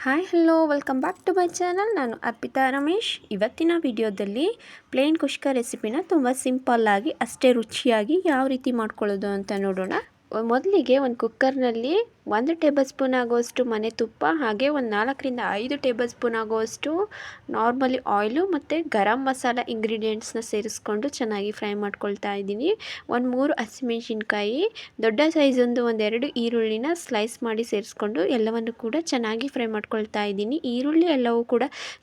Hi hello welcome back to my channel. ನಾನು ಅರ್ಪಿತಾ ರಮೇಶ್. ಇವತ್ತಿನ ವಿಡಿಯೋದಲ್ಲಿ ಪ್ಲೇನ್ ಕುಷ್ಕ ರೆಸಿಪಿನ ತುಂಬ ಸಿಂಪಲ್ಲಾಗಿ ಅಷ್ಟೇ ರುಚಿಯಾಗಿ ಯಾವ ರೀತಿ ಮಾಡ್ಕೊಳ್ಳೋದು ಅಂತ ನೋಡೋಣ. ಮೊದಲಿಗೆ ಒಂದು ಕುಕ್ಕರ್ನಲ್ಲಿ 1 ಟೇಬಲ್ ಸ್ಪೂನ್ ಆಗುವಷ್ಟು ಮನೆ ತುಪ್ಪ, ಹಾಗೆ ಒಂದು 4 ರಿಂದ 5 ಟೇಬಲ್ ಸ್ಪೂನ್ ಆಗುವಷ್ಟು ನಾರ್ಮಲಿ ಆಯಿಲು ಮತ್ತು ಗರಂ ಮಸಾಲ ಇಂಗ್ರೀಡಿಯೆಂಟ್ಸ್ನ ಸೇರಿಸ್ಕೊಂಡು ಚೆನ್ನಾಗಿ ಫ್ರೈ ಮಾಡ್ಕೊಳ್ತಾ ಇದ್ದೀನಿ. ಒಂದು 3 ಹಸಿಮೆಣಸಿನ್ಕಾಯಿ, ದೊಡ್ಡ ಸೈಜೊಂದು 2 ಈರುಳ್ಳಿನ ಸ್ಲೈಸ್ ಮಾಡಿ ಸೇರಿಸ್ಕೊಂಡು ಎಲ್ಲವನ್ನು ಕೂಡ ಚೆನ್ನಾಗಿ ಫ್ರೈ ಮಾಡ್ಕೊಳ್ತಾ ಇದ್ದೀನಿ. ಈರುಳ್ಳಿ ಎಲ್ಲವೂ ಕೂಡ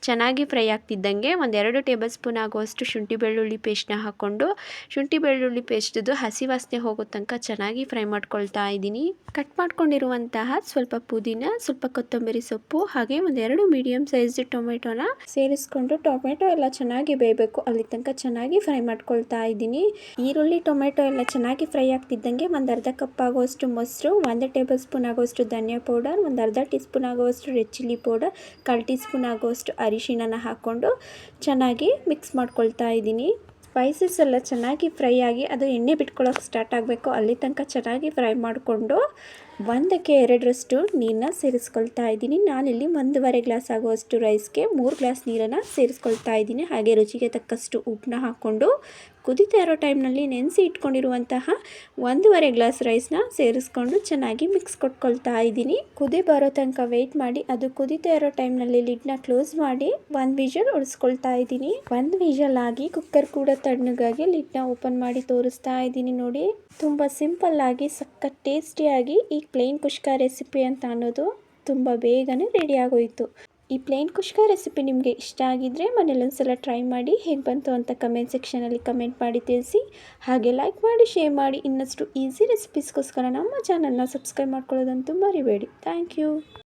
ಚೆನ್ನಾಗಿ ಫ್ರೈ ಆಗ್ತಿದ್ದಂಗೆ 1-2 ಟೇಬಲ್ ಸ್ಪೂನ್ ಆಗುವಷ್ಟು ಶುಂಠಿ ಬೆಳ್ಳುಳ್ಳಿ ಪೇಸ್ಟ್ನ ಹಾಕ್ಕೊಂಡು ಶುಂಠಿ ಬೆಳ್ಳುಳ್ಳಿ ಪೇಸ್ಟ್ದು ಹಸಿ ವಾಸನೆ ಹೋಗೋ ತನಕ ಚೆನ್ನಾಗಿ ಫ್ರೈ ಮಾಡ್ಕೊಳ್ತಾ ಇದ್ದೀನಿ. ಕಟ್ ಮಾಡ್ಕೊಂಡಿರುವಂತಹ ಸ್ವಲ್ಪ ಪುದೀನ, ಸ್ವಲ್ಪ ಕೊತ್ತಂಬರಿ ಸೊಪ್ಪು, ಹಾಗೆ 1-2 ಮೀಡಿಯಂ ಸೈಜ್ ಟೊಮೆಟೊನ ಸೇರಿಸ್ಕೊಂಡು ಟೊಮೆಟೊ ಎಲ್ಲ ಚೆನ್ನಾಗಿ ಬೇಯಬೇಕು ಅಲ್ಲಿ ತನಕ ಚೆನ್ನಾಗಿ ಫ್ರೈ ಮಾಡ್ಕೊಳ್ತಾ ಇದ್ದೀನಿ. ಈರುಳ್ಳಿ ಟೊಮೆಟೊ ಎಲ್ಲ ಚೆನ್ನಾಗಿ ಫ್ರೈ ಆಗ್ತಿದ್ದಂಗೆ ಒಂದು ಅರ್ಧ ಕಪ್ ಆಗುವಷ್ಟು ಮೊಸರು, 1 ಟೇಬಲ್ ಸ್ಪೂನ್ ಆಗುವಷ್ಟು ಧನಿಯಾ ಪೌಡರ್, ಒಂದು ಅರ್ಧ ಟೀ ಸ್ಪೂನ್ ಆಗುವಷ್ಟು red chilli powder, 1/4 tea spoon ಆಗುವಷ್ಟು ಅರಿಶಿಣನ ಹಾಕ್ಕೊಂಡು ಚೆನ್ನಾಗಿ ಮಿಕ್ಸ್ ಮಾಡ್ಕೊಳ್ತಾ ಇದ್ದೀನಿ. ಸ್ಪೈಸಸ್ ಎಲ್ಲ ಚೆನ್ನಾಗಿ ಫ್ರೈ ಆಗಿ ಅದು ಎಣ್ಣೆ ಬಿಟ್ಕೊಳ್ಳೋಕೆ ಸ್ಟಾರ್ಟ್ ಆಗಬೇಕು ಅಲ್ಲಿ ತನಕ ಚೆನ್ನಾಗಿ ಫ್ರೈ ಮಾಡಿಕೊಂಡು 1ಕ್ಕೆ 2ರಷ್ಟು ನೀರನ್ನ ಸೇರಿಸ್ಕೊಳ್ತಾ ಇದ್ದೀನಿ. ನಾನಿಲ್ಲಿ 1.5 ಗ್ಲಾಸ್ ಆಗುವಷ್ಟು ರೈಸ್ಗೆ 3 ಗ್ಲಾಸ್ ನೀರನ್ನು ಸೇರಿಸ್ಕೊಳ್ತಾ ಇದ್ದೀನಿ. ಹಾಗೆ ರುಚಿಗೆ ತಕ್ಕಷ್ಟು ಉಪ್ಪನ್ನ ಹಾಕ್ಕೊಂಡು ಕುದೀತಾ ಇರೋ ಟೈಮ್ನಲ್ಲಿ ನೆನೆಸಿ ಇಟ್ಕೊಂಡಿರುವಂತಹ 1.5 ಗ್ಲಾಸ್ ರೈಸ್ನ ಸೇರಿಸ್ಕೊಂಡು ಚೆನ್ನಾಗಿ ಮಿಕ್ಸ್ ಕೊಟ್ಕೊಳ್ತಾ ಇದ್ದೀನಿ. ಕುದಿ ಬರೋ ತನಕ ವೆಯ್ಟ್ ಮಾಡಿ. ಅದು ಕುದೀತಾ ಇರೋ ಟೈಮ್ನಲ್ಲಿ ಲಿಡ್ನ ಕ್ಲೋಸ್ ಮಾಡಿ 1 ವಿಷಲ್ ಉಳಿಸ್ಕೊಳ್ತಾ ಇದ್ದೀನಿ. 1 ವಿಷಲ್ ಆಗಿ ಕುಕ್ಕರ್ ಕೂಡ ತಣ್ಣಗಾಗಿ ಲಿಡ್ನ ಓಪನ್ ಮಾಡಿ ತೋರಿಸ್ತಾ ಇದ್ದೀನಿ. ನೋಡಿ, ತುಂಬ ಸಿಂಪಲ್ಲಾಗಿ ಸಖತ್ ಟೇಸ್ಟಿಯಾಗಿ ಈ ಪ್ಲೇನ್ ಕುಷ್ಕ ರೆಸಿಪಿ ಅಂತ ಅನ್ನೋದು ತುಂಬ ಬೇಗನೆ ರೆಡಿ ಆಗೋಯಿತು. ಈ ಪ್ಲೇನ್ ಕುಷ್ಕ ರೆಸಿಪಿ ನಿಮಗೆ ಇಷ್ಟ ಆಗಿದ್ದರೆ ಮನೇಲಿ ಒಂದ್ಸಲ ಟ್ರೈ ಮಾಡಿ. ಹೇಗೆ ಬಂತು ಅಂತ ಕಮೆಂಟ್ ಸೆಕ್ಷನಲ್ಲಿ ಕಮೆಂಟ್ ಮಾಡಿ ತಿಳಿಸಿ. ಹಾಗೆ ಲೈಕ್ ಮಾಡಿ, ಶೇರ್ ಮಾಡಿ. ಇನ್ನಷ್ಟು ಈಸಿ ರೆಸಿಪೀಸ್ಗೋಸ್ಕರ ನಮ್ಮ ಚಾನಲ್ನ ಸಬ್ಸ್ಕ್ರೈಬ್ ಮಾಡ್ಕೊಳ್ಳೋದಂತೂ ಮರಿಬೇಡಿ. Thank you.